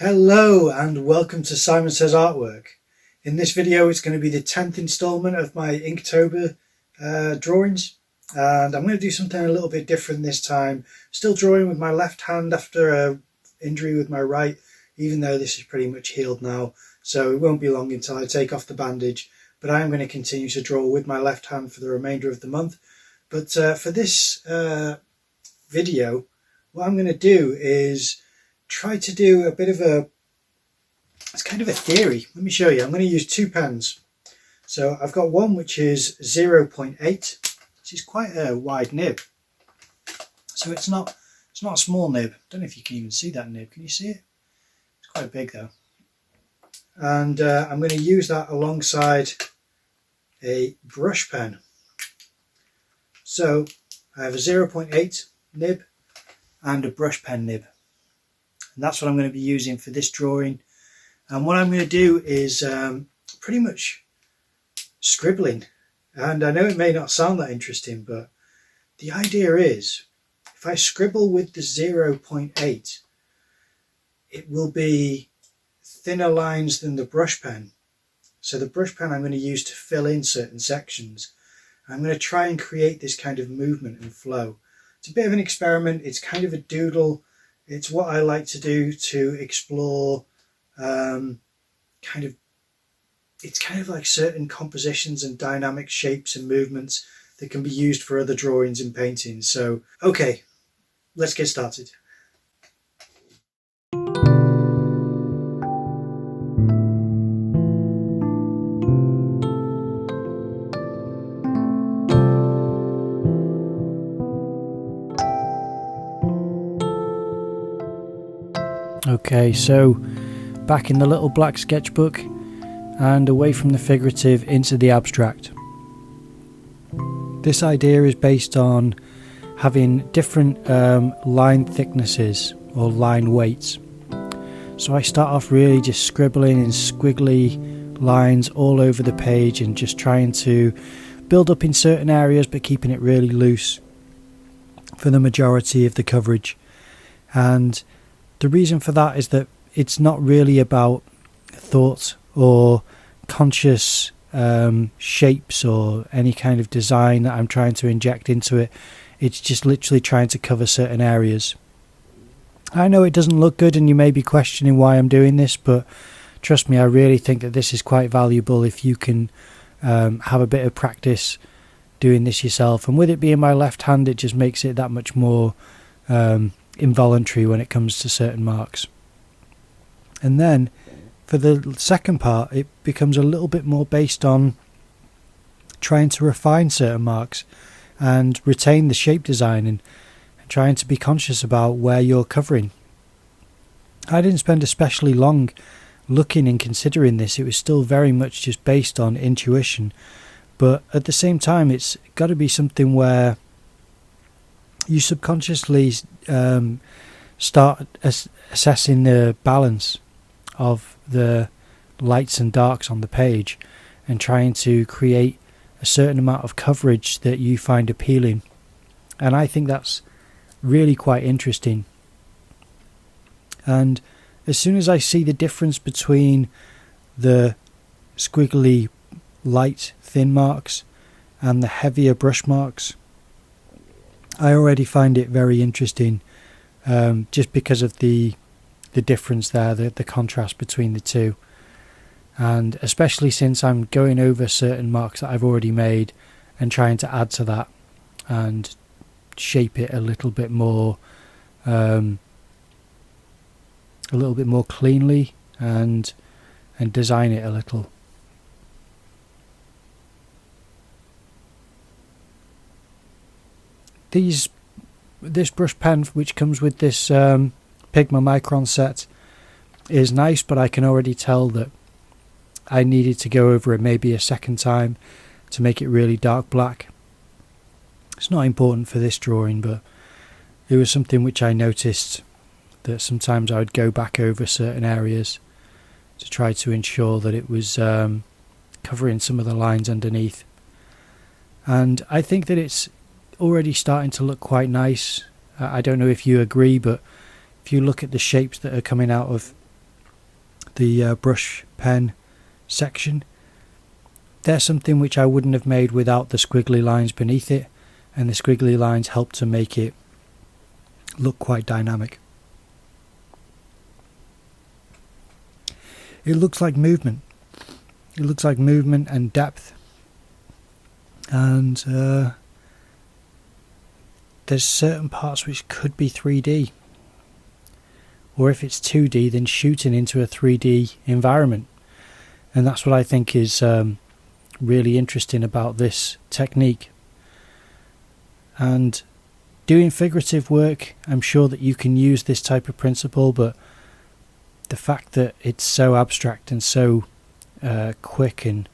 Hello and welcome to Simon Says Artwork. In this video it's going to be the 10th installment of my Inktober drawings, and I'm going to do something a little bit different this time. Still drawing with my left hand after an injury with my right, even though this is pretty much healed now, so it won't be long until I take off the bandage, but I am going to continue to draw with my left hand for the remainder of the month. But for this video, what I'm going to do is try to do a bit of it's kind of a theory. Let me show you. I'm going to use two pens. So I've got one which is 0.8, which is quite a wide nib. So it's not a small nib. I don't know if you can even see that nib. Can you see it? It's quite big though. And I'm going to use that alongside a brush pen. So I have a 0.8 nib and a brush pen nib. And that's what I'm going to be using for this drawing. And what I'm going to do is pretty much scribbling. And I know it may not sound that interesting, but the idea is if I scribble with the 0.8, it will be thinner lines than the brush pen. So the brush pen I'm going to use to fill in certain sections. I'm going to try and create this kind of movement and flow. It's a bit of an experiment. It's kind of a doodle. It's what I like to do to explore it's kind of like certain compositions and dynamic shapes and movements that can be used for other drawings and paintings. So, okay, let's get started. Okay, so back in the little black sketchbook and away from the figurative into the abstract. This idea is based on having different line thicknesses or line weights. So I start off really just scribbling in squiggly lines all over the page and just trying to build up in certain areas but keeping it really loose for the majority of the coverage. And the reason for that is that it's not really about thought or conscious shapes or any kind of design that I'm trying to inject into it. It's just literally trying to cover certain areas. I know it doesn't look good and you may be questioning why I'm doing this, but trust me, I really think that this is quite valuable if you can have a bit of practice doing this yourself. And with it being my left hand, it just makes it that much more involuntary when it comes to certain marks. And then for the second part, it becomes a little bit more based on trying to refine certain marks and retain the shape design and trying to be conscious about where you're covering. I didn't spend especially long looking and considering this. It was still very much just based on intuition, but at the same time it's got to be something where you subconsciously start assessing the balance of the lights and darks on the page and trying to create a certain amount of coverage that you find appealing. And I think that's really quite interesting. And as soon as I see the difference between the squiggly light thin marks and the heavier brush marks, I already find it very interesting, just because of the difference there, the contrast between the two. And especially since I'm going over certain marks that I've already made and trying to add to that and shape it a little bit more cleanly and design it a little. This brush pen, which comes with this Pigma Micron set, is nice, but I can already tell that I needed to go over it maybe a second time to make it really dark black. It's not important for this drawing, but it was something which I noticed that sometimes I would go back over certain areas to try to ensure that it was covering some of the lines underneath. And I think that it's already starting to look quite nice. I don't know if you agree, but if you look at the shapes that are coming out of the brush pen section. They're something which I wouldn't have made without the squiggly lines beneath it, and the squiggly lines help to make it look quite dynamic. It looks like movement. It looks like movement and depth. And there's certain parts which could be 3D. Or if it's 2D, then shooting into a 3D environment. And that's what I think is really interesting about this technique. And doing figurative work, I'm sure that you can use this type of principle, but the fact that it's so abstract and so quick and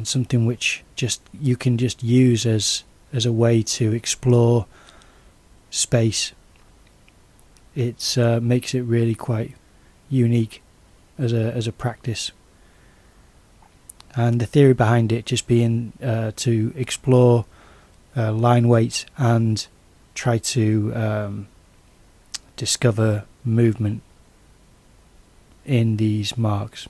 something which just you can just use as a way to explore space, it makes it really quite unique as a practice. And the theory behind it just being to explore line weight and try to discover movement in these marks.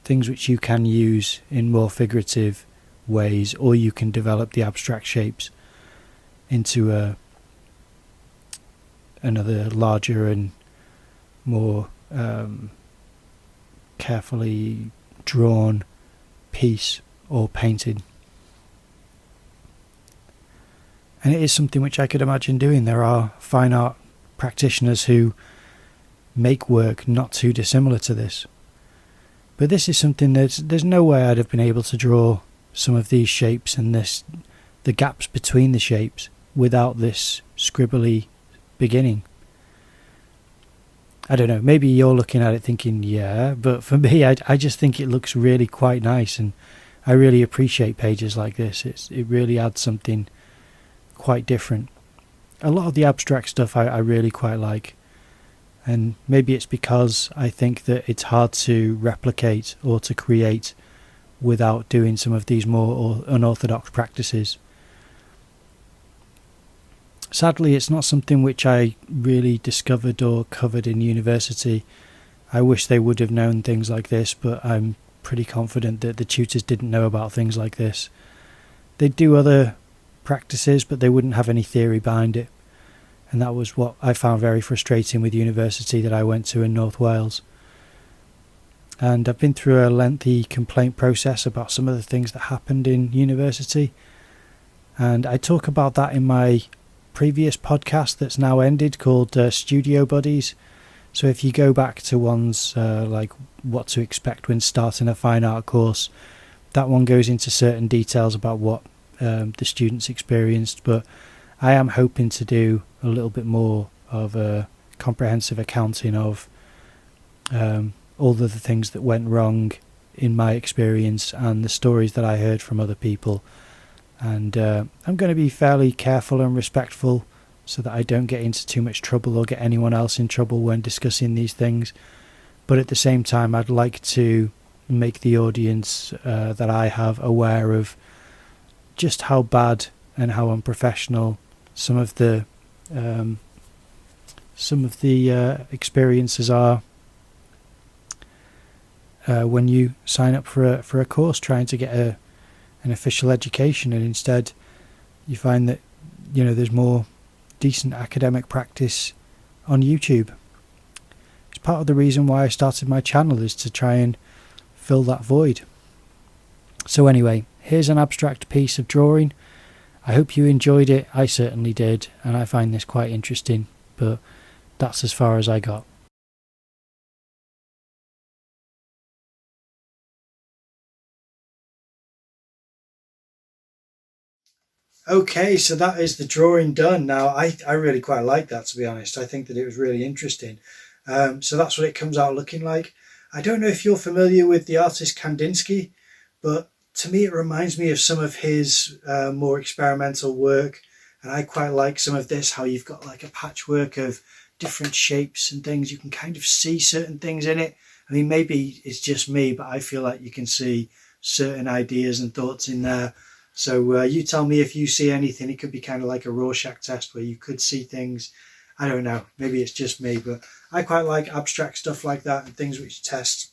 Things which you can use in more figurative ways, or you can develop the abstract shapes into another larger and more carefully drawn piece or painted. And it is something which I could imagine doing. There are fine art practitioners who make work not too dissimilar to this. But this is something there's no way I'd have been able to draw some of these shapes and the gaps between the shapes without this scribbly beginning. I don't know, maybe you're looking at it thinking, yeah, but for me, I just think it looks really quite nice, and I really appreciate pages like this. It really adds something quite different. A lot of the abstract stuff I really quite like, and maybe it's because I think that it's hard to replicate or to create without doing some of these more unorthodox practices. Sadly, it's not something which I really discovered or covered in university. I wish they would have known things like this, but I'm pretty confident that the tutors didn't know about things like this. They'd do other practices, but they wouldn't have any theory behind it. And that was what I found very frustrating with university that I went to in North Wales. And I've been through a lengthy complaint process about some of the things that happened in university. And I talk about that in my previous podcast that's now ended, called Studio Buddies. So if you go back to ones like what to expect when starting a fine art course, that one goes into certain details about what the students experienced. But I am hoping to do a little bit more of a comprehensive accounting of all of the things that went wrong in my experience and the stories that I heard from other people. And I'm going to be fairly careful and respectful so that I don't get into too much trouble or get anyone else in trouble when discussing these things. But at the same time, I'd like to make the audience that I have aware of just how bad and how unprofessional some of the experiences are when you sign up for a course trying to get an official education, and instead you find that there's more decent academic practice on YouTube. It's part of the reason why I started my channel, is to try and fill that void. So anyway, here's an abstract piece of drawing. I hope you enjoyed it. I certainly did, and I find this quite interesting, but that's as far as I got. Okay, so that is the drawing done. Now, I really quite like that, to be honest. I think that it was really interesting. So that's what it comes out looking like. I don't know if you're familiar with the artist Kandinsky, but to me it reminds me of some of his more experimental work. And I quite like some of this, how you've got like a patchwork of different shapes and things. You can kind of see certain things in it. I mean, maybe it's just me, but I feel like you can see certain ideas and thoughts in there. So you tell me if you see anything. It could be kind of like a Rorschach test where you could see things I don't know, maybe it's just me, but I quite like abstract stuff like that and things which test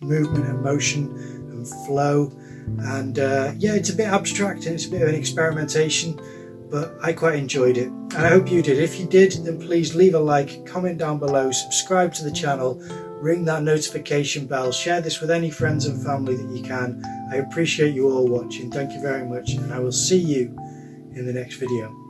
movement and motion and flow. And yeah, it's a bit abstract and it's a bit of an experimentation, but I quite enjoyed it, and I hope you did. If you did, then please leave a like, comment down below, subscribe to the channel, ring that notification bell, share this with any friends and family that you can. I appreciate you all watching. Thank you very much, and I will see you in the next video.